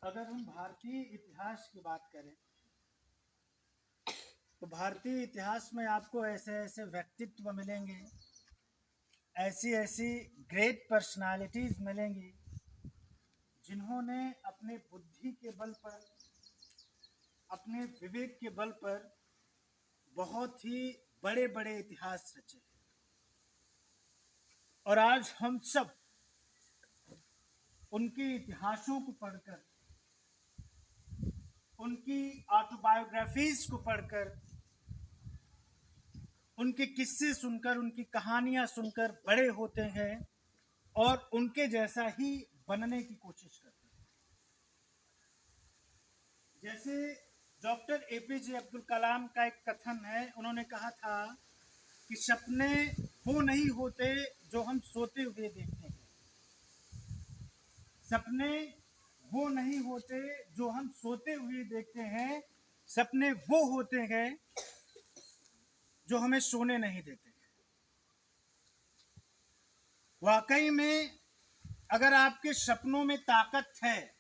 अगर हम भारतीय इतिहास की बात करें तो भारतीय इतिहास में आपको ऐसे ऐसे व्यक्तित्व मिलेंगे, ऐसी ऐसी ग्रेट पर्सनालिटीज मिलेंगी जिन्होंने अपने बुद्धि के बल पर, अपने विवेक के बल पर बहुत ही बड़े बड़े इतिहास रचे। और आज हम सब उनके इतिहासों को पढ़कर, उनकी ऑटोबायोग्राफीज को पढ़कर, उनके किस्से सुनकर, उनकी कहानियां सुनकर बड़े होते हैं और उनके जैसा ही बनने की कोशिश करते हैं। जैसे डॉक्टर एपीजे अब्दुल कलाम का एक कथन है, उन्होंने कहा था कि सपने वो नहीं होते जो हम सोते हुए देखते हैं, सपने वो नहीं होते जो हम सोते हुए देखते हैं, सपने वो होते हैं जो हमें सोने नहीं देते। वाकई में अगर आपके सपनों में ताकत है,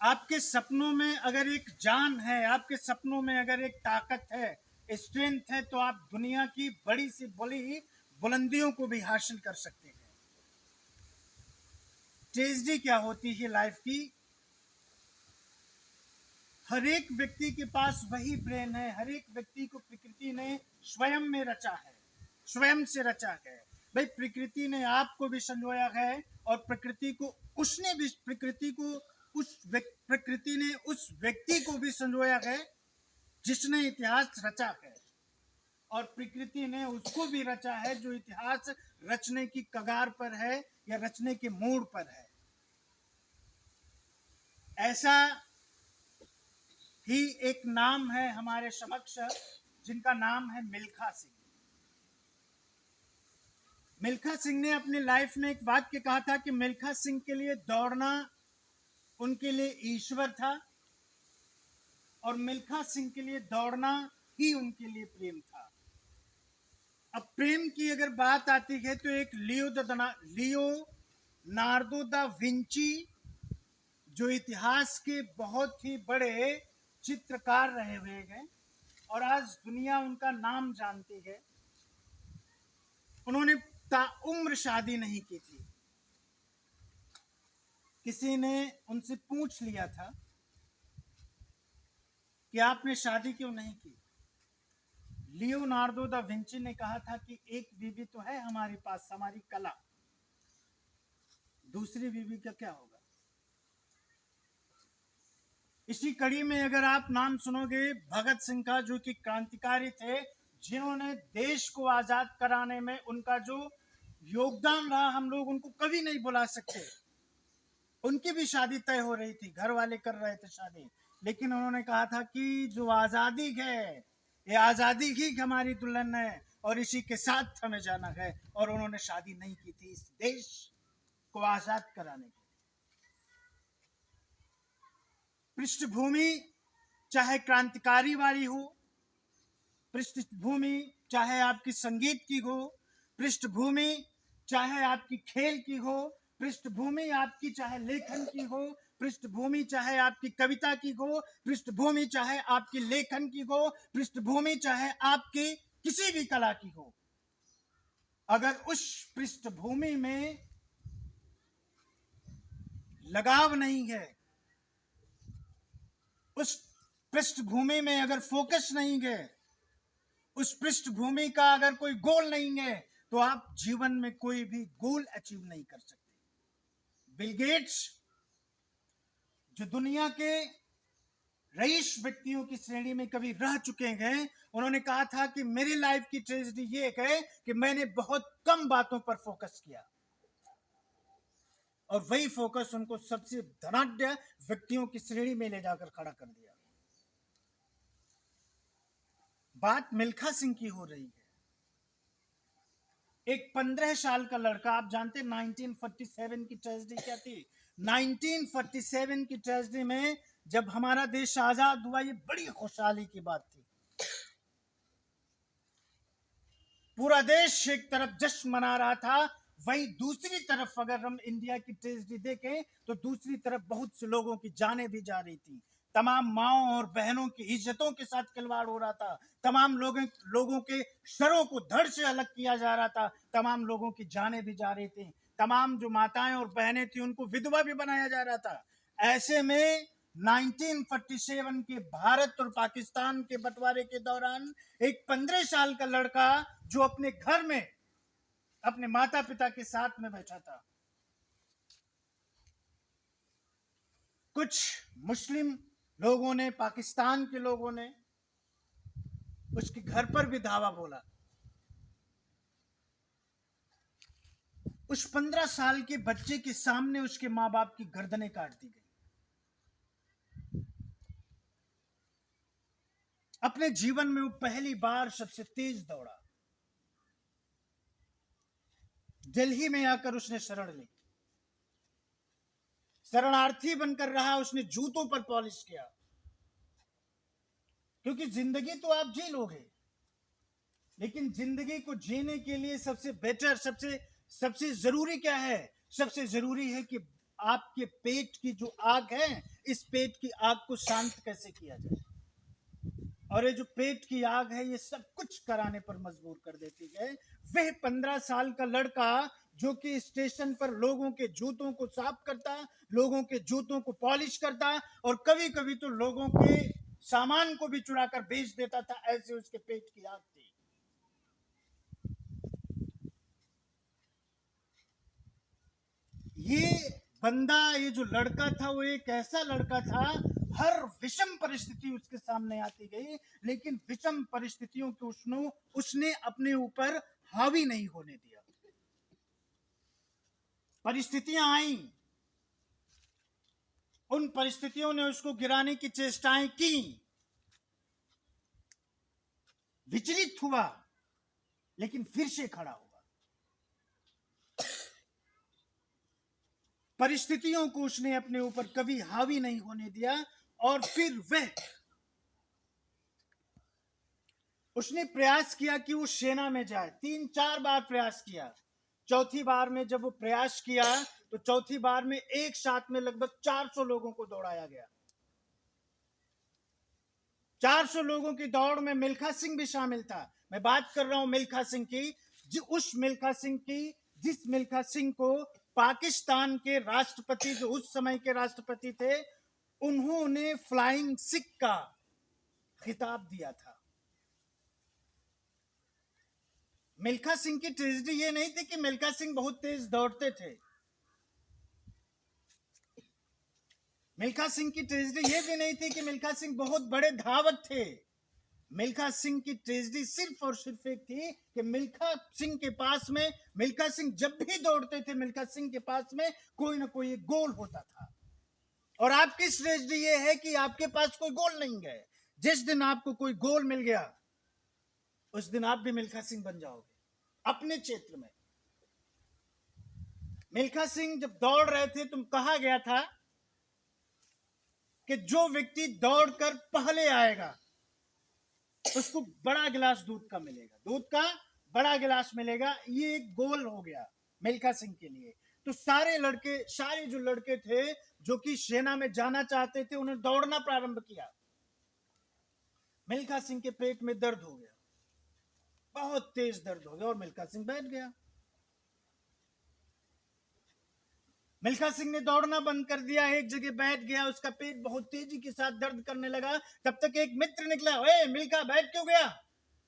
आपके सपनों में अगर एक जान है, आपके सपनों में अगर एक ताकत है, स्ट्रेंथ है, तो आप दुनिया की बड़ी से बड़ी बुलंदियों को भी हासिल कर सकते हैं। ट्रेजेडी क्या होती है लाइफ की? हर एक व्यक्ति के पास वही ब्रेन है, हर एक व्यक्ति को प्रकृति ने स्वयं में रचा है, स्वयं से रचा है। भाई प्रकृति ने आपको भी संजोया है और प्रकृति को उसने भी, प्रकृति ने उस व्यक्ति को भी संजोया है जिसने इतिहास रचा है, और प्रकृति ने उसको भी रचा है जो इतिहास रचने की कगार पर है या रचने के मोड़ पर है। ऐसा ही एक नाम है हमारे समक्ष, जिनका नाम है मिल्खा सिंह। मिल्खा सिंह ने अपनी लाइफ में एक वाक्य कहा था कि मिल्खा सिंह के लिए दौड़ना उनके लिए ईश्वर था और मिल्खा सिंह के लिए दौड़ना ही उनके लिए प्रेम था। अब प्रेम की अगर बात आती है तो एक लियो नार्दो दा विंची, जो इतिहास के बहुत ही बड़े चित्रकार रहे हुए हैं और आज दुनिया उनका नाम जानती है, उन्होंने ताउम्र शादी नहीं की थी। किसी ने उनसे पूछ लिया था कि आपने शादी क्यों नहीं की? लियोनार्डो दा विंची ने कहा था कि एक बीवी तो है हमारे पास, हमारी कला, दूसरी बीवी का क्या होगा? इसी कड़ी में अगर आप नाम सुनोगे भगत सिंह का, जो कि क्रांतिकारी थे, जिन्होंने देश को आजाद कराने में उनका जो योगदान रहा, हम लोग उनको कभी नहीं भुला सकते। उनकी भी शादी तय हो रही थी, घर वाले कर रहे थे शादी, लेकिन उन्होंने कहा था कि जो आजादी है, ये आजादी ही हमारी दुल्हन है और इसी के साथ हमें जाना है, और उन्होंने शादी नहीं की थी इस देश को आजाद कराने की। पृष्ठभूमि चाहे क्रांतिकारी वाली हो, पृष्ठभूमि चाहे आपकी संगीत की हो, पृष्ठभूमि चाहे आपकी खेल की हो, पृष्ठभूमि आपकी चाहे लेखन की हो, पृष्ठभूमि चाहे आपकी कविता की हो, पृष्ठभूमि चाहे आपकी लेखन की हो, पृष्ठभूमि चाहे आपकी किसी भी कला की हो, अगर उस पृष्ठभूमि में लगाव नहीं है, उस पृष्ठभूमि में अगर फोकस नहीं है, उस पृष्ठभूमि का अगर कोई गोल नहीं है, तो आप जीवन में कोई भी गोल अचीव नहीं कर सकते। बिल गेट्स, जो दुनिया के रईस व्यक्तियों की श्रेणी में कभी रह चुके हैं, उन्होंने कहा था कि मेरी लाइफ की ट्रेजेडी ये है कि मैंने बहुत कम बातों पर फोकस किया और वही फोकस उनको सबसे धनाढ्य व्यक्तियों की श्रेणी में ले जाकर खड़ा कर दिया। बात मिल्खा सिंह की हो रही है। एक 15 साल का लड़का, आप जानते 1947 की ट्रेजेडी क्या थी? 1947 की ट्रेजेडी में जब हमारा देश आजाद हुआ, ये बड़ी खुशहाली की बात थी। पूरा देश एक तरफ जश्न मना रहा था, वही दूसरी तरफ अगर हम इंडिया की ट्रेजेडी देखें तो दूसरी तरफ बहुत से लोगों की जानें भी जा रही थी, तमाम माओ और बहनों की इज्जतों के साथ खिलवाड़ हो रहा था, तमाम लोगों के सरों को धड़ से अलग किया जा रहा था, तमाम लोगों की जानें भी जा रही थी, तमाम जो माताएं और बहनें थी उनको विधवा भी बनाया जा रहा था। ऐसे में 1947 के भारत और पाकिस्तान के बंटवारे के दौरान एक 15 साल का लड़का जो अपने घर में अपने माता पिता के साथ में बैठा था, कुछ मुस्लिम लोगों ने, पाकिस्तान के लोगों ने उसके घर पर भी धावा बोला। उस 15 साल के बच्चे के सामने उसके मां बाप की गर्दनें काट दी गई। अपने जीवन में वो पहली बार सबसे तेज दौड़ा, दिल्ली में आकर उसने शरण ली, शरणार्थी बनकर रहा, उसने जूतों पर पॉलिश किया, क्योंकि जिंदगी तो आप जी लोगे, लेकिन जिंदगी को जीने के लिए सबसे बेटर, सबसे जरूरी क्या है? सबसे जरूरी है कि आपके पेट की जो आग है, इस पेट की आग को शांत कैसे किया जाए। और ये जो पेट की आग है ये सब कुछ कराने पर मजबूर कर देती है। वह 15 साल का लड़का जो कि स्टेशन पर लोगों के जूतों को साफ करता, लोगों के जूतों को पॉलिश करता और कभी कभी तो लोगों के सामान को भी चुरा कर बेच देता था, ऐसे उसके पेट की आग थी। ये बंदा, ये जो लड़का था वो एक ऐसा लड़का था, हर विषम परिस्थिति उसके सामने आती गई, लेकिन विषम परिस्थितियों को उसने अपने ऊपर हावी नहीं होने दिया। परिस्थितियां आई, उन परिस्थितियों ने उसको गिराने की चेष्टाएं की, विचलित हुआ, लेकिन फिर से खड़ा हुआ। परिस्थितियों को उसने अपने ऊपर कभी हावी नहीं होने दिया। और फिर उसने प्रयास किया कि वो सेना में जाए, 3-4 बार प्रयास किया। चौथी बार में जब वो प्रयास किया तो चौथी बार में एक साथ में लगभग 400 लोगों को दौड़ाया गया। 400 लोगों की दौड़ में मिल्खा सिंह भी शामिल था। मैं बात कर रहा हूं मिल्खा सिंह की, जिस मिल्खा सिंह को पाकिस्तान के राष्ट्रपति, जो उस समय के राष्ट्रपति थे, उन्होंने फ्लाइंग सिख का खिताब दिया था। मिल्खा सिंह की ट्रेजेडी ये नहीं थी कि मिल्खा सिंह बहुत तेज दौड़ते थे। मिल्खा सिंह की ट्रेजेडी ये भी नहीं थी कि मिल्खा सिंह बहुत बड़े धावक थे। मिल्खा सिंह की ट्रेजेडी सिर्फ और सिर्फ एक थी कि मिल्खा सिंह के पास में, मिल्खा सिंह जब भी दौड़ते थे, मिल्खा सिंह के पास में कोई ना कोई एक गोल होता था। और आपकी ट्रेजेडी ये है कि आपके पास कोई गोल नहीं है। जिस दिन आपको कोई गोल मिल गया, उस दिन आप भी मिल्खा सिंह बन जाओगे अपने क्षेत्र में। मिल्खा सिंह जब दौड़ रहे थे तो कहा गया था कि जो व्यक्ति दौड़कर पहले आएगा उसको बड़ा गिलास दूध का मिलेगा, दूध का बड़ा गिलास मिलेगा। ये एक गोल हो गया मिल्खा सिंह के लिए। तो सारे जो लड़के थे जो कि सेना में जाना चाहते थे, उन्हें दौड़ना प्रारंभ किया। मिल्खा सिंह के पेट में दर्द हो गया, बहुत तेज दर्द हो गया, और मिल्खा सिंह बैठ गया। मिल्खा सिंह ने दौड़ना बंद कर दिया, एक जगह बैठ गया, उसका पेट बहुत तेजी के साथ दर्द करने लगा। तब तक एक मित्र निकला, ओए मिल्खा बैठ क्यों गया?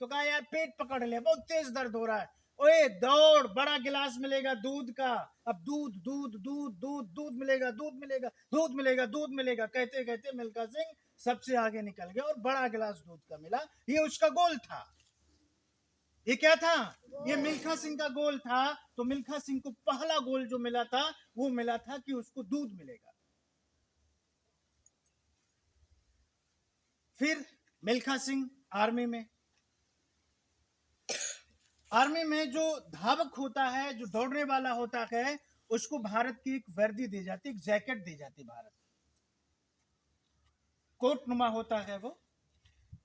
तो कहा यार पेट पकड़ ले, बहुत तेज दर्द हो रहा है। ओए दौड़, बड़ा गिलास मिलेगा दूध का, अब दूध दूध दूध दूध दूध मिलेगा, दूध मिलेगा, दूध मिलेगा, दूध मिलेगा, कहते कहते मिल्खा सिंह सबसे आगे निकल गया और बड़ा गिलास दूध का मिला। ये उसका गोल था। ये क्या था? ये मिल्खा सिंह का गोल था। तो मिल्खा सिंह को पहला गोल जो मिला था वो मिला था कि उसको दूध मिलेगा। फिर मिल्खा सिंह आर्मी में जो धावक होता है, जो दौड़ने वाला होता है, उसको भारत की एक वर्दी दी जाती, एक जैकेट दी जाती, भारत कोट नुमा होता है वो,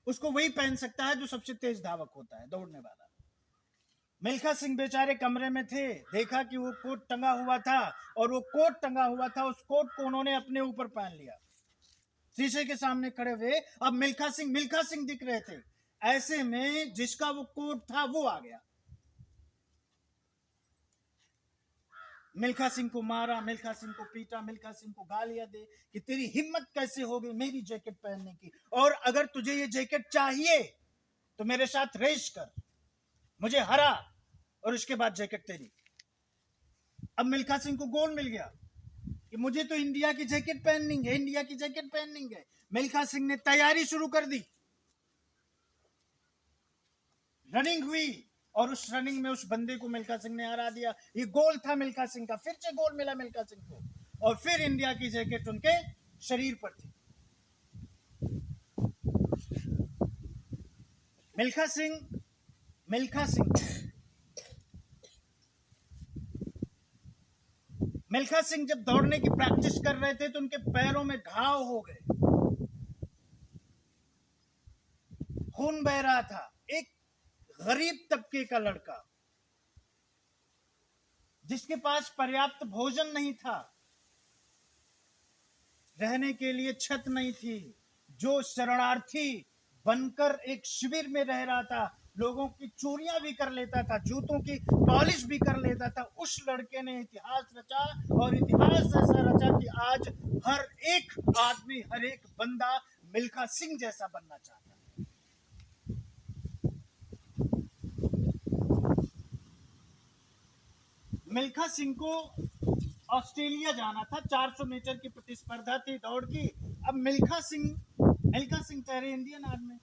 उसको वही पहन सकता है जो सबसे तेज धावक होता है, दौड़ने वाला। मिल्खा सिंह बेचारे कमरे में थे, देखा कि वो कोट टंगा हुआ था, और वो कोट टंगा हुआ था, उस कोट को उन्होंने अपने ऊपर पहन लिया। शीशे के सामने खड़े हुए, अब मिल्खा सिंह दिख रहे थे। ऐसे में जिसका वो कोट था वो आ गया, मिल्खा सिंह को मारा, मिल्खा सिंह को पीटा, मिल्खा सिंह को गालियां दे कि तेरी हिम्मत कैसे हो गई मेरी जैकेट पहनने की, और अगर तुझे ये जैकेट चाहिए तो मेरे साथ रेस कर, मुझे हरा और उसके बाद जैकेट तेरी। अब मिल्खा सिंह को गोल मिल गया कि मुझे तो इंडिया की जैकेट पहननी है, इंडिया की जैकेट पहननी है। मिल्खा सिंह ने तैयारी शुरू कर दी, रनिंग हुई, और उस रनिंग में उस बंदे को मिल्खा सिंह ने हरा दिया। ये गोल था मिल्खा सिंह का, फिर से गोल मिला मिल्खा सिंह को, और फिर इंडिया की जैकेट उनके शरीर पर थी। मिल्खा सिंह जब दौड़ने की प्रैक्टिस कर रहे थे तो उनके पैरों में घाव हो गए, खून बह रहा था। एक गरीब तबके का लड़का जिसके पास पर्याप्त भोजन नहीं था, रहने के लिए छत नहीं थी, जो शरणार्थी बनकर एक शिविर में रह रहा था, लोगों की चोरियां भी कर लेता था, जूतों की पॉलिश भी कर लेता था, उस लड़के ने इतिहास रचा, और इतिहास ऐसा रचा कि आज हर एक आदमी, हर एक बंदा मिल्खा सिंह जैसा बनना चाहता है। मिल्खा सिंह को ऑस्ट्रेलिया जाना था, 400 मीटर की प्रतिस्पर्धा थी दौड़ की। अब मिल्खा सिंह ठहरे इंडियन आदमी,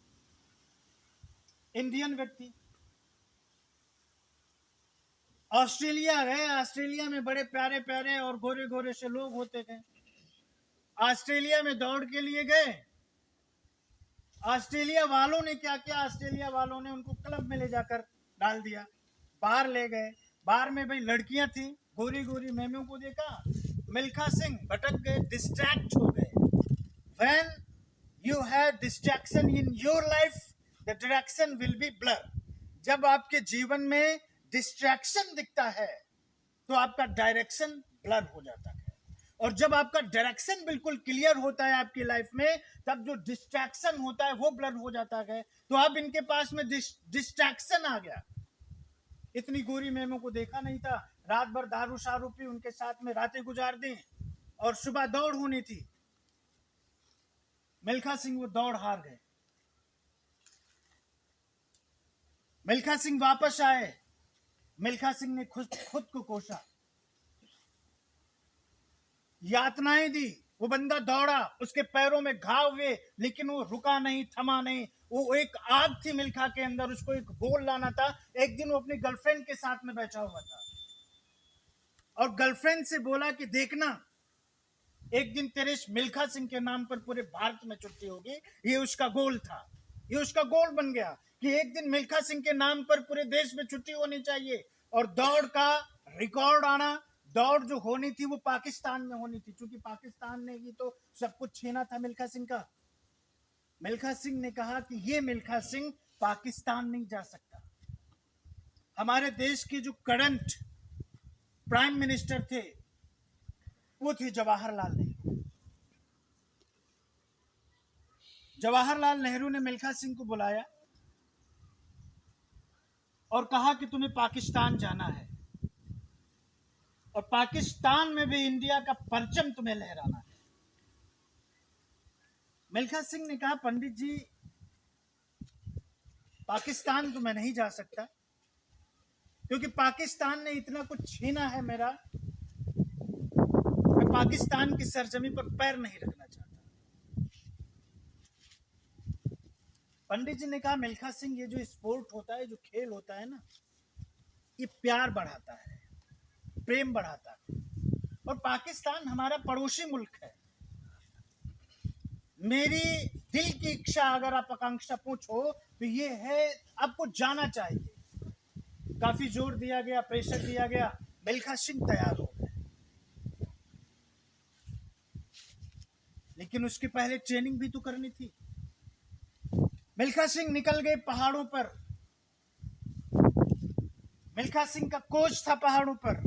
इंडियन व्यक्ति, ऑस्ट्रेलिया गए। ऑस्ट्रेलिया में बड़े प्यारे प्यारे और गोरे गोरे से लोग होते थे। ऑस्ट्रेलिया में दौड़ के लिए गए। ऑस्ट्रेलिया वालों ने क्या किया, ऑस्ट्रेलिया वालों ने उनको क्लब में ले जाकर डाल दिया, बाहर ले गए। बाहर में भाई लड़कियां थी, गोरी गोरी मैमों को देखा, मिल्खा सिंह भटक गए, डिस्ट्रैक्ट हो गए। When you have distraction in your life, the direction will be blur. जब आपके जीवन में डिस्ट्रैक्शन दिखता है तो आपका डायरेक्शन ब्लर हो जाता है, और जब आपका डायरेक्शन बिल्कुल क्लियर होता है आपकी लाइफ में, तब जो डिस्ट्रैक्शन होता है वो ब्लर हो जाता है। तो अब इनके पास में डिस्ट्रैक्शन आ गया। इतनी गोरी मेमों को देखा नहीं था, रात भर दारू शारू पी, उनके साथ में रातें गुजार दी, और सुबह दौड़ होनी थी। मिल्खा सिंह वो दौड़ हार गए। मिल्खा सिंह वापस आए, मिल्खा सिंह ने खुद को कोसा, यातनाएं दी। वो बंदा दौड़ा, उसके पैरों में घाव हुए, लेकिन वो रुका नहीं, थमा नहीं। वो एक आग थी मिल्खा के अंदर, उसको एक गोल लाना था। एक दिन वो अपनी गर्लफ्रेंड के साथ में बैठा हुआ था, और गर्लफ्रेंड से बोला कि देखना, एक दिन तेरे मिल्खा सिंह के नाम पर पूरे भारत में छुट्टी होगी। ये उसका गोल था, ये उसका गोल बन गया कि एक दिन मिल्खा सिंह के नाम पर पूरे देश में छुट्टी होनी चाहिए, और दौड़ का रिकॉर्ड आना। दौड़ जो होनी थी वो पाकिस्तान में होनी थी, क्योंकि पाकिस्तान ने ही तो सब कुछ छीना था मिल्खा सिंह का। मिल्खा सिंह ने कहा कि ये मिल्खा सिंह पाकिस्तान नहीं जा सकता। हमारे देश की जो करंट प्राइम मिनिस्टर थे वो थे जवाहरलाल नेहरू। जवाहरलाल नेहरू ने मिल्खा सिंह को बुलाया और कहा कि तुम्हें पाकिस्तान जाना है, और पाकिस्तान में भी इंडिया का परचम तुम्हें लहराना है। मिल्खा सिंह ने कहा, पंडित जी, पाकिस्तान तो मैं नहीं जा सकता, क्योंकि पाकिस्तान ने इतना कुछ छीना है मेरा, मैं पाकिस्तान की सरजमी पर पैर नहीं रखना चाहता। पंडित जी ने कहा, मिल्खा सिंह, ये जो स्पोर्ट होता है, जो खेल होता है ना, ये प्यार बढ़ाता है, प्रेम बढ़ाता है, और पाकिस्तान हमारा पड़ोसी मुल्क है। मेरी दिल की इच्छा, अगर आप आकांक्षा पूछो तो ये है, आपको जाना चाहिए। काफी जोर दिया गया, प्रेशर दिया गया, मिल्खा सिंह तैयार हो गए, लेकिन उसके पहले ट्रेनिंग भी तो करनी थी। मिल्खा सिंह निकल गए पहाड़ों पर, मिल्खा सिंह का कोच था पहाड़ों पर।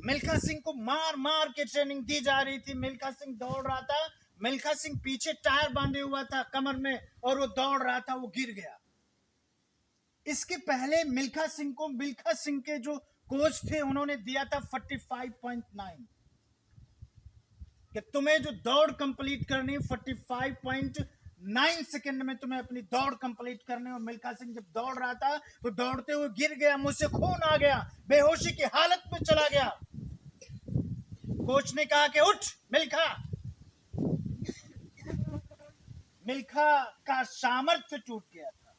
मिल्खा सिंह को मार मार के ट्रेनिंग दी जा रही थी। मिल्खा सिंह दौड़ रहा था, मिल्खा सिंह पीछे टायर बांधे हुआ था कमर में और वो दौड़ रहा था, वो गिर गया। इसके पहले मिल्खा सिंह को मिल्खा सिंह के जो कोच थे उन्होंने दिया था 45.9 कि तुम्हें जो दौड़ कंप्लीट करनी है 45.9 सेकंड में तुम्हें अपनी दौड़ कंप्लीट करनी है। और मिल्खा सिंह जब दौड़ रहा था तो दौड़ते हुए गिर गया, मुझसे खून आ गया, बेहोशी की हालत में चला गया। कोच ने कहा कि उठ मिल्खा। मिल्खा का सामर्थ्य टूट गया था।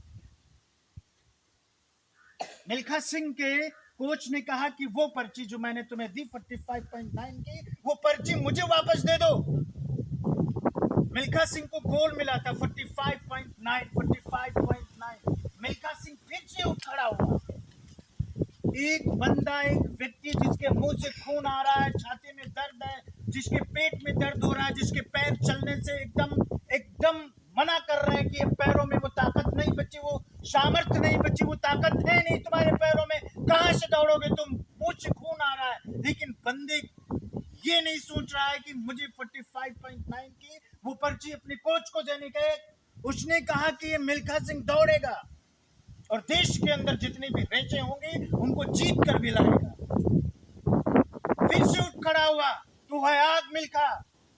मिल्खा सिंह के कोच ने कहा कि वो पर्ची जो मैंने तुम्हें दी 45.9 की, वो पर्ची मुझे वापस दे दो। मिल्खा सिंह को गोल मिला था 45.9। मिल्खा सिंह फिर से उठ खड़ा हुआ। एक बंदा, एक व्यक्ति जिसके मुंह से खून आ रहा है, छाती में दर्द है, जिसके पेट में दर्द हो रहा है, जिसके पैर चलने से एकदम मना कर रहे हैं कि अब पैरों में वो ताकत नहीं बची, वो सामर्थ्य नहीं बची, वो ताकत है नहीं तुम्हारे पैरों में, कहां से दौड़ोगे तुम, मुंह से खून आ रहा है। लेकिन बंदे ये नहीं सोच रहा है कि मुझे 45.9 की वो पर्ची अपने कोच को देने का। उसने कहा कि ये मिल्खा सिंह दौड़ेगा और देश के अंदर जितनी भी रेसें होंगी उनको जीत कर भी लाएगा। फिर से उठ खड़ा हुआ, तू है आग मिल्खा,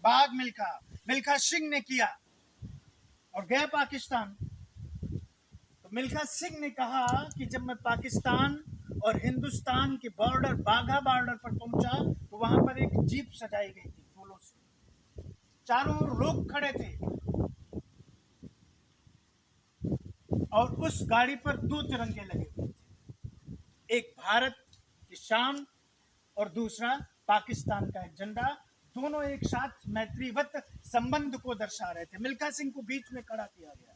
भाग मिल्खा। मिल्खा सिंह ने किया और गया पाकिस्तान। तो मिल्खा सिंह ने कहा कि जब मैं पाकिस्तान और हिंदुस्तान के बॉर्डर, बाघा बॉर्डर पर पहुंचा तो वहां पर एक जीप सजाई गई थी फूलों से, चारों ओर लोग खड़े थे और उस गाड़ी पर 2 तिरंगे लगे हुए थे, एक भारत की शान और दूसरा पाकिस्तान का एक झंडा। दोनों एक साथ मैत्रीवत संबंध को दर्शा रहे थे। मिल्खा सिंह को बीच में खड़ा किया गया।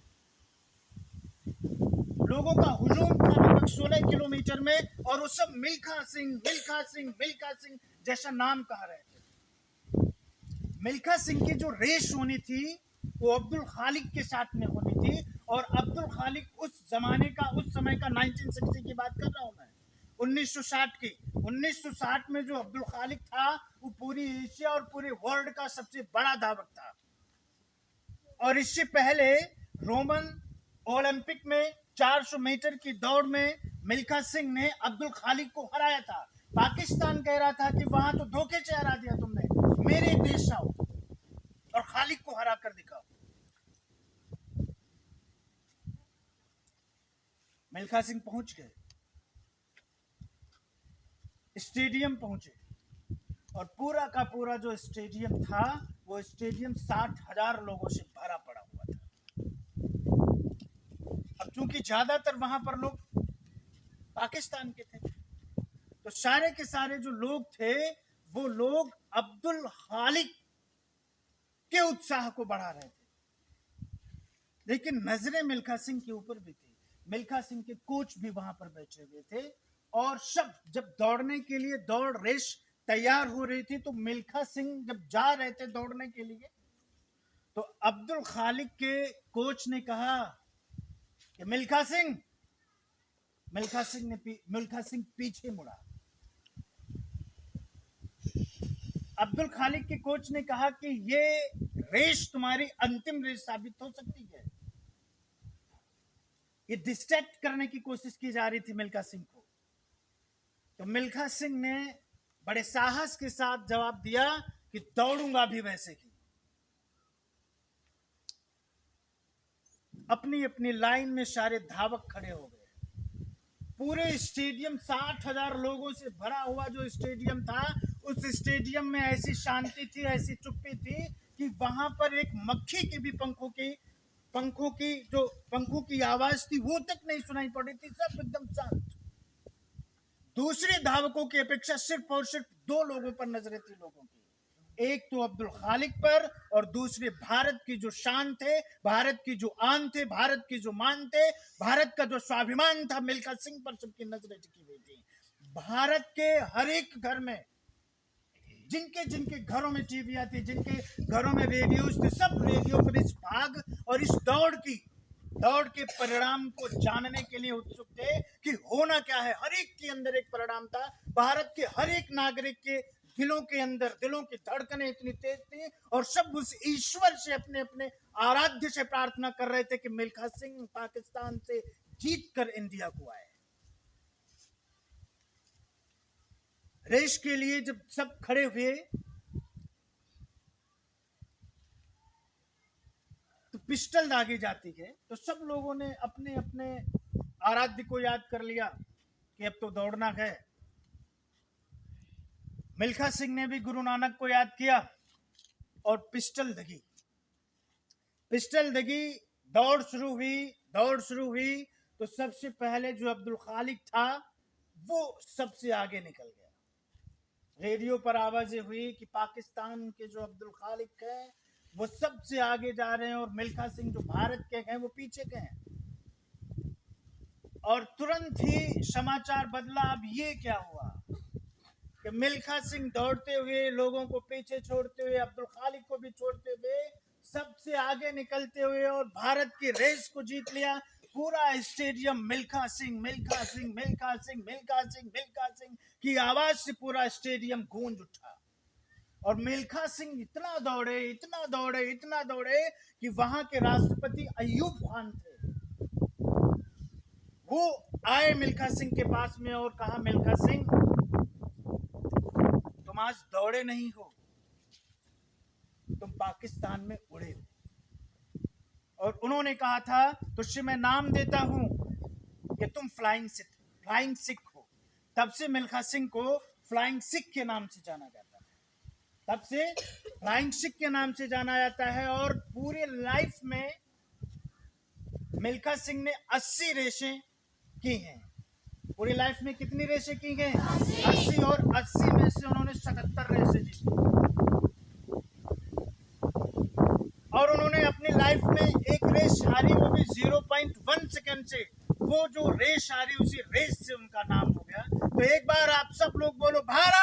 लोगों का हुजूम था लगभग 16 किलोमीटर में और वो सब मिल्खा सिंह मिल्खा सिंह मिल्खा सिंह जैसा नाम कह रहे थे। मिल्खा सिंह की जो रेस होनी थी वो अब्दुल खालिक के साथ में होनी थी। और अब्दुल खालिक उस जमाने का, उस समय का 1960 की बात कर रहा हूं मैं, 1960 की। 1960 में जो अब्दुल खालिक था वो पूरी एशिया और पूरे वर्ल्ड का सबसे बड़ा धावक था। और इससे पहले रोमन ओलंपिक में 400 मीटर की दौड़ में मिल्खा सिंह ने अब्दुल खालिक को हराया था। पाकिस्तान कह रहा था कि वहां तो धोखे से हरा दिया तुमने, मेरे देश आओ और खालिक को हरा कर दिखाओ। मिल्खा सिंह पहुंच गए, स्टेडियम पहुंचे और पूरा का पूरा जो स्टेडियम था वो स्टेडियम 60,000 लोगों से भरा पड़ा हुआ था। अब चूंकि ज्यादातर वहां पर लोग पाकिस्तान के थे तो सारे के सारे जो लोग थे वो लोग अब्दुल खालिक के उत्साह को बढ़ा रहे थे। लेकिन नजरें मिल्खा सिंह के ऊपर भी थी। मिल्खा सिंह के कोच भी वहां पर बैठे हुए थे और सब जब दौड़ने के लिए दौड़ रेस तैयार हो रही थी तो मिल्खा सिंह जब जा रहे थे दौड़ने के लिए तो अब्दुल खालिक के कोच ने कहा कि मिल्खा सिंह पीछे मुड़ा। अब्दुल खालिक के कोच ने कहा कि ये रेस तुम्हारी अंतिम रेस साबित हो सकती है। ये डिस्ट्रैक्ट करने की कोशिश की जा रही थी मिल्खा सिंह को। तो मिल्खा सिंह ने बड़े साहस के साथ जवाब दिया कि दौड़ूंगा भी वैसे ही। अपनी अपनी लाइन में सारे धावक खड़े हो गए। पूरे स्टेडियम 60,000 लोगों से भरा हुआ जो स्टेडियम था, उस स्टेडियम में ऐसी शांति थी, ऐसी चुप्पी थी कि वहां पर एक मक्खी की भी पंखों की आवाज थी वो तक नहीं सुनाई पड़ी थी। सब एकदम शांत। दूसरे धावकों की अपेक्षा सिर्फ और सिर्फ 2 लोगों पर नजरें थी लोगों की, एक तो अब्दुल खालिक पर और दूसरे भारत की जो शान थे, भारत की जो आन थे, भारत की जो मान थे, भारत का जो स्वाभिमान था, मिल्खा सिंह पर सबकी नजरें टिकी हुई थी। भारत के हर एक घर में, जिनके घरों में टीवियां थी, जिनके घरों में रेडियोज थे, सब रेडियो पर इस भाग और इस दौड़ की दौड़ के परिणाम को जानने के लिए उत्सुक थे कि होना क्या है। हर एक के अंदर एक परिणाम था। भारत के हर एक नागरिक के दिलों के अंदर, दिलों की धड़कनें इतनी तेज थी और सब उस ईश्वर से अपने अपने आराध्य से प्रार्थना कर रहे थे कि मिल्खा सिंह पाकिस्तान से जीत कर इंडिया को आए। रेस के लिए जब सब खड़े हुए तो पिस्टल दागी जाती है, तो सब लोगों ने अपने अपने आराध्य को याद कर लिया कि अब तो दौड़ना है। मिल्खा सिंह ने भी गुरु नानक को याद किया और पिस्टल दगी। दौड़ शुरू हुई तो सबसे पहले जो अब्दुल खालिक था वो सबसे आगे निकल गया। रेडियो पर आवाजें हुई कि पाकिस्तान के जो अब्दुल खालिक है वो सबसे आगे जा रहे हैं और मिल्खा सिंह जो भारत के हैं वो पीछे के हैं। और तुरंत ही समाचार बदला। अब ये क्या हुआ कि मिल्खा सिंह दौड़ते हुए, लोगों को पीछे छोड़ते हुए, अब्दुल खालिक को भी छोड़ते हुए सबसे आगे निकलते हुए और भारत की रेस को जीत लिया। पूरा स्टेडियम मिल्खा सिंह मिल्खा सिंह मिल्खा सिंह मिल्खा सिंह मिल्खा सिंह की आवाज से पूरा स्टेडियम गूंज उठा। और मिल्खा सिंह इतना दौड़े कि वहां के राष्ट्रपति अय्यूब खान थे, वो आए मिल्खा सिंह के पास में और कहा, मिल्खा सिंह तुम आज दौड़े नहीं हो, तुम पाकिस्तान में उड़े हो। और उन्होंने कहा था, तुझसे मैं नाम देता हूं कि तुम फ्लाइंग सिख हो। तब से मिल्खा सिंह को फ्लाइंग सिख के नाम से जाना जाता है। और पूरे लाइफ में मिल्खा सिंह ने 80 रेसें की हैं। पूरी लाइफ में कितनी रेसें की हैं? 80। और 80 में से उन्होंने 77 रेसें जीती। और उन्होंने अपनी लाइफ में एक रेस हारी, वो भी 0.1 सेकंड से। वो जो रेस हारी, उसी रेस से उनका नाम हो गया। तो एक बार आप सब लोग बोलो, भारत